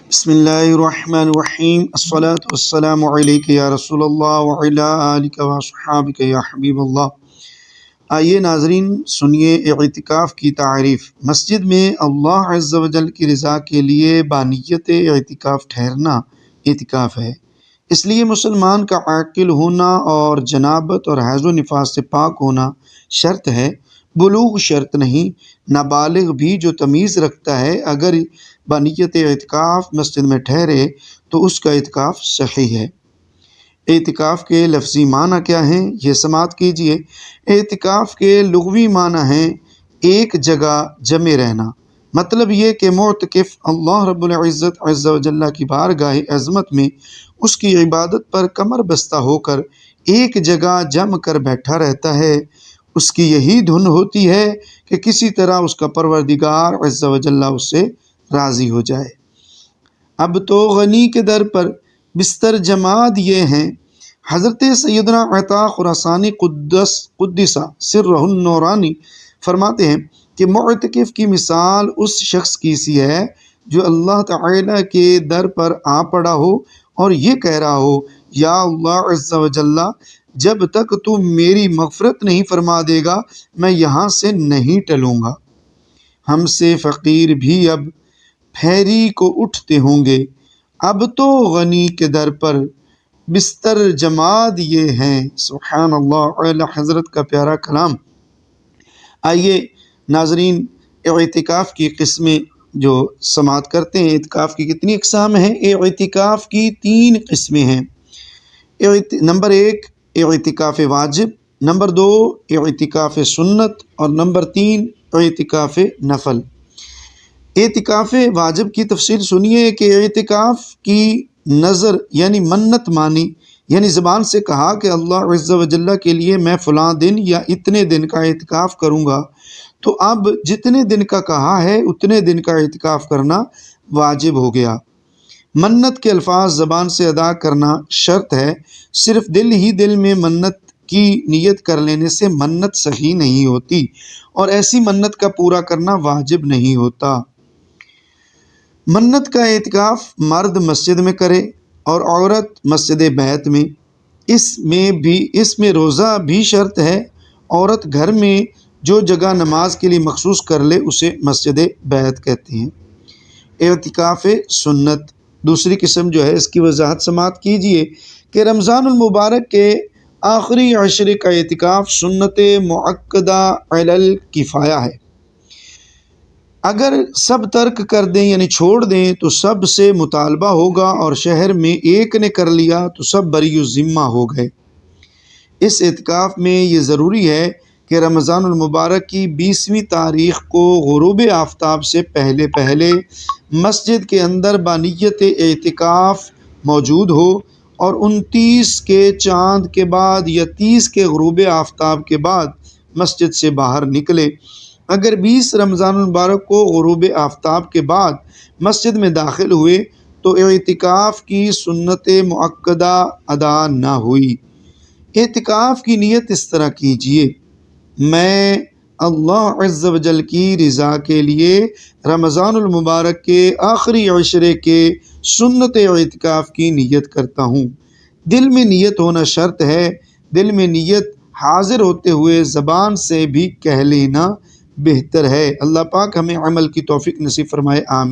बिस्मिल्लाहिर्रहमानिर्रहीम अस्सलातु वस्सलामु अलैका या रसूलल्लाह व अला आलिका व अस्हाबिका या हबीबल्लाह। आइए नाज़रीन, सुनिए इतिकाफ़ की तारीफ़। मस्जिद में अल्लाह अज़्ज़ा व जल की रज़ा के लिए बानियत इतिकाफ़ ठहरना इतिकाफ़ है। इसलिए मुसलमान का आकिल होना और जनाबत और हैज़ व निफास से पाक होना शर्त है, बुलूग शर्त नहीं। नाबालिग भी जो तमीज़ रखता है अगर बानियत इतिकाफ़ मस्जिद में ठहरे तो उसका इतिकाफ़ सही है। एतिकाफ़ के लफ्ज़ी माना क्या हैं, ये समात कीजिए। एतिकाफ़ के लुग़वी माना हैं एक जगह जमे रहना। मतलब ये कि मुअतकिफ़ अल्लाह रब्बुल इज़्ज़त अज़्ज़ा व जल्ला की बारगाह अज़मत में उसकी इबादत पर कमर बस्ता होकर एक जगह जम कर बैठा रहता है। उसकी यही धुन होती है कि किसी तरह उसका परवरदिगार अज़्ज़ा व जल्ला उससे राज़ी हो जाए। अब तो गनी के दर पर बिस्तर जमा दिए हैं। हज़रत सैयदना अता खुरासानी कुद्दसा सिर्रुहुन नूरानी फरमाते हैं कि मुअतकिफ़ की मिसाल उस शख्स की सी है जो अल्लाह ताला के दर पर आ पड़ा हो और ये कह रहा हो, या अल्लाह अज़्ज़ा व जल्ला, जब तक तू मेरी मग़फ़िरत नहीं फरमा देगा मैं यहाँ से नहीं टलूँगा। हमसे फ़कीर भी अब फेरी को उठते होंगे। अब तो गनी के दर पर बिस्तर जमा दिए हैं। सुभान अल्लाह, आला हज़रत का प्यारा कलाम। आइए नाज़रीन, इतिकाफ़ की किस्में जो समात करते हैं। इतिकाफ़ की कितनी अक़साम हैं? इतिकाफ़ की 3 किस्में हैं। नंबर 1 इतिकाफ़ वाजिब, नंबर 2 इतिकाफ़ सुन्नत और नंबर 3 इतिकाफ़ नफल। एतिकाफ़ वाजिब की तफसील सुनिए कि एतिकाफ़ की नज़र यानी मन्नत मानी, यानी ज़बान से कहा कि अल्लाह अज़्ज़ा व जल्ला के लिए मैं फ़लाँ दिन या इतने दिन का एतिकाफ़ करूँगा, तो अब जितने दिन का कहा है उतने दिन का एतिकाफ़ करना वाजिब हो गया। मन्नत के अल्फाज ज़बान से अदा करना शर्त है। सिर्फ़ दिल ही दिल में मन्नत की नियत कर लेने से मन्नत सही नहीं होती और ऐसी मन्नत का पूरा करना वाजिब नहीं होता। मन्नत का एतिकाफ़ मर्द मस्जिद में करे और औरत मस्जिद बैत में। इसमें रोज़ा भी शर्त है। औरत घर में जो जगह नमाज के लिए मखसूस कर ले उसे मस्जिद बैत कहते हैं। एतिकाफ़ सुन्नत दूसरी किस्म जो है, इसकी वजाहत समात कीजिए कि रमज़ानुल मुबारक के आखिरी अशरे का एतिकाफ़ सुन्नत मुअक्कदा अलल किफ़ाया है। अगर सब तर्क कर दें यानी छोड़ दें तो सब से मुतालबा होगा और शहर में एक ने कर लिया तो सब बरी ज़िम्मा हो गए। इस एतिकाफ़ में ये ज़रूरी है कि रमज़ानुल मुबारक की 20वीं तारीख़ को गुरूब आफ्ताब से पहले पहले मस्जिद के अंदर बानियत एतिकाफ़ मौजूद हो और 29 के चाँद के बाद या 30 के गुरूब आफ्ताब के बाद मस्जिद से बाहर निकले। अगर 20 रमज़ानुल मुबारक को गुरूब आफ्ताब के बाद मस्जिद में दाखिल हुए तो एतिकाफ़ की सुन्नत मुअक्कदा अदा ना हुई। एतिकाफ़ की नियत इस तरह कीजिए, मैं अल्लाह अज़्ज़ा व जल की रज़ा के लिए रमज़ानुल मुबारक के आखिरी अशरे के सुन्नत एतिकाफ़ की नियत करता हूँ। दिल में नियत होना शर्त है। दिल में नियत हाज़िर होते हुए ज़बान से भी कह लेना बेहतर है। अल्लाह पाक हमें अमल की तौफ़ीक नसीब फरमाए, आमीन।